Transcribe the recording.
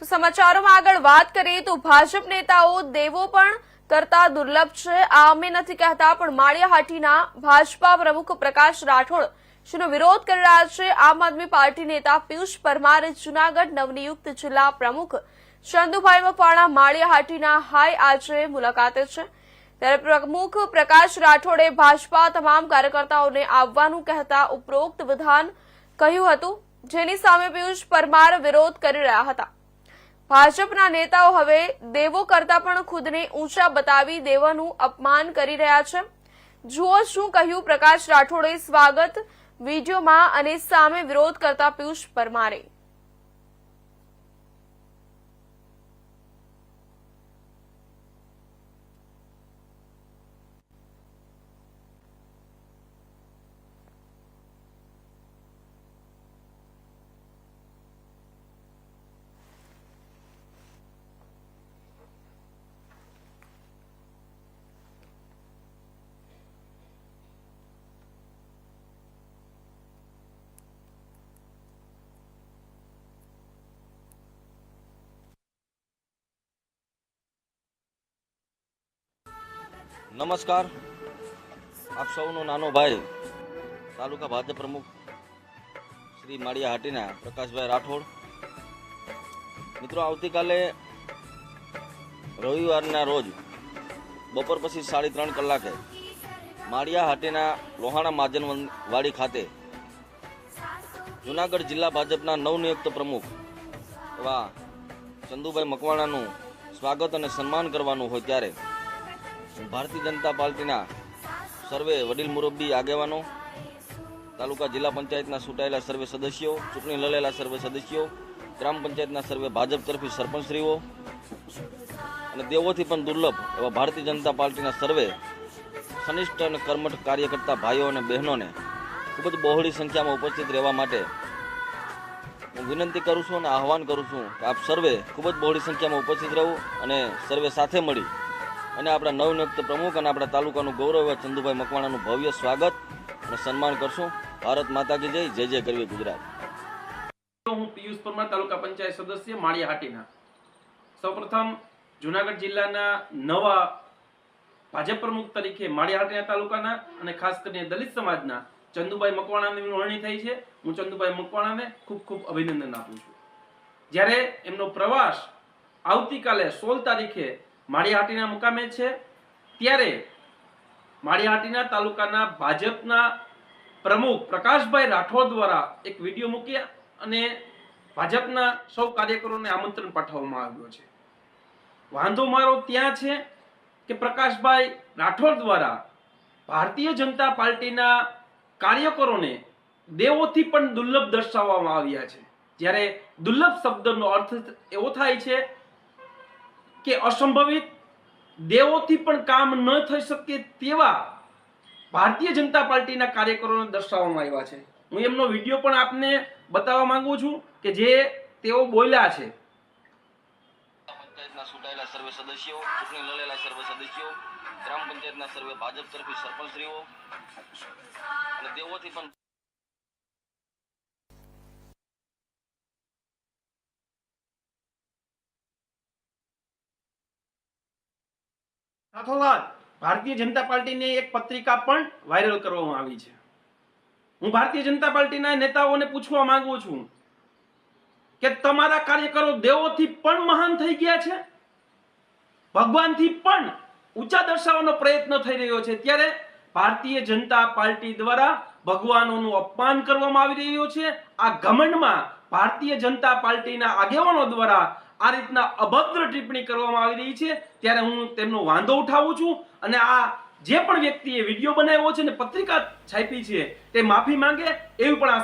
તો સમાચારોમાં આગળ વાત કરીએ તો ભાજપ નેતાઓ દેવો પણ કરતા દુર્લભ છે આ અમે નથી કહેતા, પણ માળિયાહાટીના ભાજપા પ્રમુખ પ્રકાશ રાઠોડ જેનો વિરોધ કરી રહ્યા છે આમ આદમી પાર્ટી નેતા પિયુષ પરમારે જૂનાગઢ નવનિયુક્ત જિલ્લા પ્રમુખ ચંદુભાઈ મકવાણા માળિયાહાટીના હાઈ આજે મુલાકાતે છે। ત્યારે પ્રમુખ પ્રકાશ રાઠોડે ભાજપા તમામ કાર્યકર્તાઓને આવવાનું કહેતા ઉપરોક્ત વિધાન કહ્યું હતું, જેની સામે પિયુષ પરમાર વિરોધ કરી રહ્યા હતા। ભાજપના નેતાઓ હવે દેવો કરતા પણ ખુદને ઊંચા બતાવી દેવાનું અપમાન કરી રહ્યા છે। જુઓ શું કહ્યું પ્રકાશ રાઠોડે સ્વાગત વિડીયોમાં અને સામે વિરોધ કરતા પિયુષ પરમારે। नमस्कार, आप सौनो नानो भाई तालुका भाजप प्रमुख श्री माळियाहाटीना प्रकाश भाई राठोड। मित्रों, आवती काले रविवारना रोज बपोर पछी 3:30 कलाके माळियाहाटीना लोहाणा महाजनवाड़ी खाते जूनागढ़ जिला भाजपना नवनियुक्त प्रमुख एवा चंदुभाई मकवाणानुं स्वागत अने सन्मान करवानुं होय त्यारे भारतीय जनता पार्टीना सर्वे वडील मुरब्बी आगेवानो, तालुका जिला पंचायतना चूंटायेला सर्वे सदस्यों, चूंटणी लड़ेला सर्वे सदस्यों, ग्राम पंचायतना सर्वे भाजप तरफी सरपंचश्रीओ अने देवोथी पण दुर्लभ एवा भारतीय जनता पार्टीना सर्वे सनिष्ठ अने कर्मठ कार्यकर्ता भाईओ अने बहनोने खूब ज बहोળી संख्यामां उपस्थित रहेवा माटे हूँ विनंती करूँ छूं अने आह्वान करूँ छूं कि आप सर्वे खूब ज बहोળી संख्यामां उपस्थित रहो अने सर्वे साथे मळी અને આપણા નવનિયુક્ત પ્રમુખ અને આપણા તાલુકાનું ગૌરવ એવા ચંદુભાઈ મકવાણાનું ભવ્ય સ્વાગત અને સન્માન કરશું। ભારત માતા કી જય, જય જય કરવી ગુજરાત। હું પિયુષ પરમાર, તાલુકા પંચાયત સદસ્ય માળિયાહાટીના। સૌપ્રથમ જૂનાગઢ જિલ્લાના નવા ભાજપ પ્રમુખ તરીકે માળિયાહાટીના તાલુકાના અને ખાસ કરીને દલિત સમાજના ચંદુભાઈ મકવાણાની વરણી થઈ છે। હું ચંદુભાઈ મકવાણાને ખૂબ ખૂબ અભિનંદન આપું છું। જ્યારે એમનો પ્રવાસ આવતીકાલે 16 તારીખે માળિયાહાટીના મુકામે છે, ત્યારે માળિયાહાટીના તાલુકાના ભાજપના પ્રમુખ પ્રકાશભાઈ રાઠોડ દ્વારા એક વિડીયો મૂકી અને ભાજપના સૌ કાર્યકરોને આમંત્રણ પાઠવવામાં આવ્યું છે। વાંધો મારો ત્યાં છે કે પ્રકાશભાઈ રાઠોડ દ્વારા ભારતીય જનતા પાર્ટીના કાર્યકરોને દેવોથી પણ દુર્લભ દર્શાવવામાં આવ્યા છે। જ્યારે દુર્લભ શબ્દનો અર્થ એવો થાય છે કે असंभवित देवोथी पण काम न थई शके तेवा भारतीय जनता पार्टीना कार्यकरोने दर्शाववामां आव्या छे। हूँ एमनो विडियो पण आपने बताववा मांगु छुं के जे तेओ बोल्या छे। पंचायतना चूंटायेला सर्वे सदस्यों, चूंटणी लड़ेला सर्वे सदस्यों, ग्राम पंचायतना सर्वे भाजप तरफी सरपंचश्रीओ अने देवोथी पण સાથોસાથ ભારતીય જનતા પાર્ટીની એક પત્રિકા પણ વાયરલ કરવામાં આવી છે। હું ભારતીય જનતા પાર્ટીના નેતાઓને પૂછવા માંગુ છું કે તમારા કાર્યકરો દેવોથી પણ મહાન થઈ ગયા છે, ભગવાનથી પણ ઊંચા દર્શાવવાનો પ્રયત્ન થઈ રહ્યો છે, ત્યારે ભારતીય જનતા પાર્ટી દ્વારા ભગવાનોનું અપમાન કરવામાં આવી રહ્યું છે। આ ઘમંડમાં ભારતીય જનતા પાર્ટીના આગેવાનો દ્વારા આ રીતના અભદ્ર ટિપ્પણી કરવામાં આવી રહી છે, ત્યારે હું તેમનો વાંધો ઉઠાવું છું અને આ જે પણ વ્યક્તિએ વિડિયો બનાવ્યો છે ને પત્રિકા છાપી છે તે માફી માંગે એવી પણ